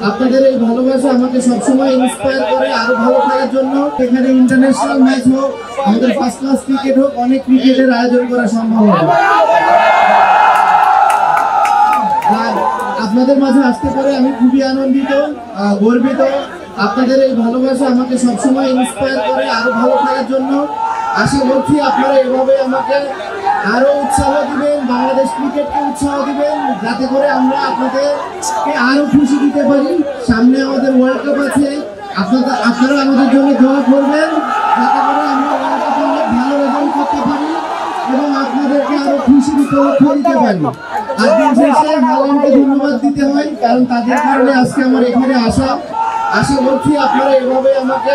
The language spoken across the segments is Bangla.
আপনাদের এই ভালোবাসা আমাকে সবসময় ইন্সপায়ার করে আরো ভালো খেলার জন্য। এখানে ইন্টারন্যাশনাল ম্যাচ হোক, আমাদের ফার্স্ট ক্লাস ক্রিকেট হোক, অনেক ক্রিকেটের আয়োজন করা সম্ভব হবে। আপনাদের মাঝে আসতে পারে আমি খুবই আনন্দিত, গর্বিত। আপনাদের এই ভালোবাসা আমাকে সবসময় ইন্সপায়ার করে আরো ভালো খেলার জন্য। আশা করছি আপনারা এভাবে আমাকে আরো উৎসাহ দিবেন, বাংলাদেশ ক্রিকেটকে উৎসাহ দিবেন, যাতে করে আমরা আপনাদেরকে আরো খুশি দিতে পারি। সামনে আমাদের ওয়ার্ল্ড কাপ আছে, আপনারা আমাদের জন্য দোয়া করবেন, যাতে করে আমরা ওয়ার্ল্ড কাপে অনেক ভালো রেজাল্ট করতে পারি এবং আপনাদেরকে আরো খুশি দিতে পারি। আর দিন শেষে হারল্যান্ডকে ধন্যবাদ দিতে হয়, কারণ তাদের কারণে আজকে আমার এখানে আসা। আশা করছি আপনারা এভাবে আমাকে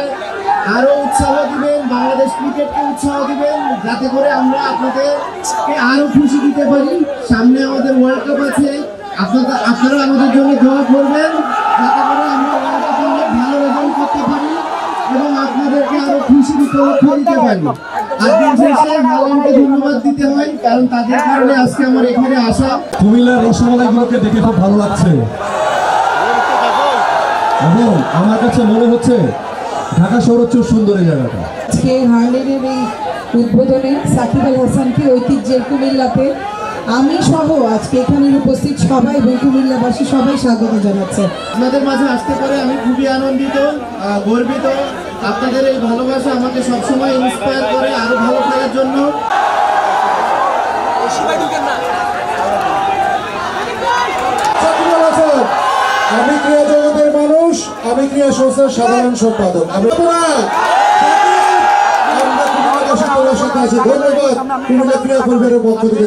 আরো উৎসাহ দিবেন, বাংলাদেশ ক্রিকেটকে উৎসাহ দিবেন, যাতে করে আমরা আপনাদেরকে আরো খুশি দিতে পারি। সামনে আমাদের ওয়ার্ল্ড কাপ আছে, আপনারা আমাদের জন্য দোয়া করবেন, যাতে করে আমরা ওয়ার্ল্ড কাপে অনেক ভালো রেজাল্ট করতে পারি এবং আপনাদেরকে আরো খুশি দিতে পারি। আর দিন শেষে হারল্যান্ডকে ধন্যবাদ দিতে হয়, কারণ তাদের কারণে আজকে আমার এখানে আসা। কুমিল্লার রসমালাইগুলোকে দেখে খুব ভালো লাগছে এবং আমার কাছে মনে হচ্ছে ঢাকা শহর হচ্ছে সুন্দর এই জায়গাটা। আজকে হারল্যান্ডের এই উদ্বোধনে সাকিব আল হাসানকে ঐতিহ্যের কুমিল্লাতে আমি সহ আজকে এখানে উপস্থিত সবাই এবং কুমিল্লাবাসী সবাই স্বাগত জানাচ্ছে। আপনাদের মাঝে আসতে পারে আমি খুবই আনন্দিত, গর্বিত। আপনাদের এই ভালোবাসা আমাকে সবসময় ইন্সপায়ার করে আরো ভালো খেলার জন্য। আমি ক্রিয়া জগতের মানুষ, আমি ক্রিয়া সংস্থার সাধারণ সম্পাদক। ধন্যবাদ কুমিল্লা ক্রিয়া পরিবারের পক্ষ থেকে।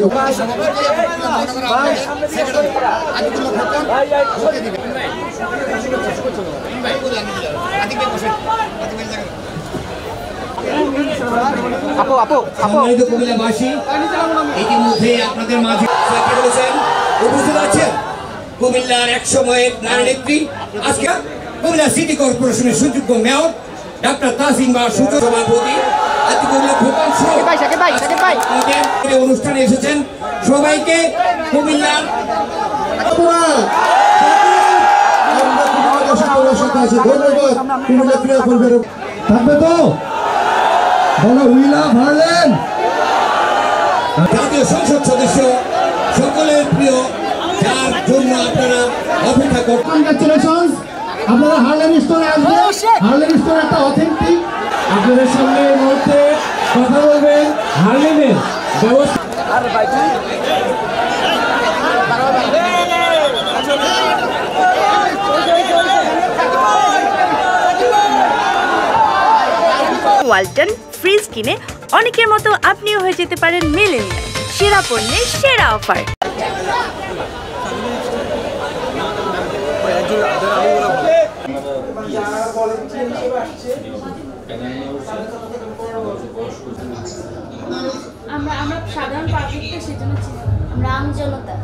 কুমিল্লাবাসী ইতিমধ্যে আপনাদের মাঝে উপস্থিত আছেন কুমিল্লার এক সময়ের নারী নেত্রী, আজকে কুমিল্লা সিটি কর্পোরেশনের সুযোগ্য মেয়র ডক্টর তাসিম বা সুযোগ সভাপতি অনুষ্ঠানে এসেছেন। সবাইকে কুমিল্লার ধন্যবাদ কুমিল্লা ক্রিয়া পরিবারের থাকবে তো বলো উই লাভ হারল্যান্ড। জাতীয় সংসদ সদস্য সকলের প্রিয়, যার জন্য আপনারা অপেক্ষা করছেন। কনগ্রাচুলেশনস, আপনারা হারল্যান্ড স্টোরে আসবেন। হারল্যান্ড স্টোর একটা অথেন্টিক। আপনাদের সামনে এই মুহূর্তে কথা বলবেন হারল্যান্ডের ব্যবস্থা। ওয়ালটন ফ্রিজ কিনে অনেকের মতো আপনিও হয়ে যেতে পারেন মিলেনিয়াল। সেরা পণ্যের সেরা অফার। আমরা সাধারণ পাবলিকটা সেজন্য আমরা আমজনতা।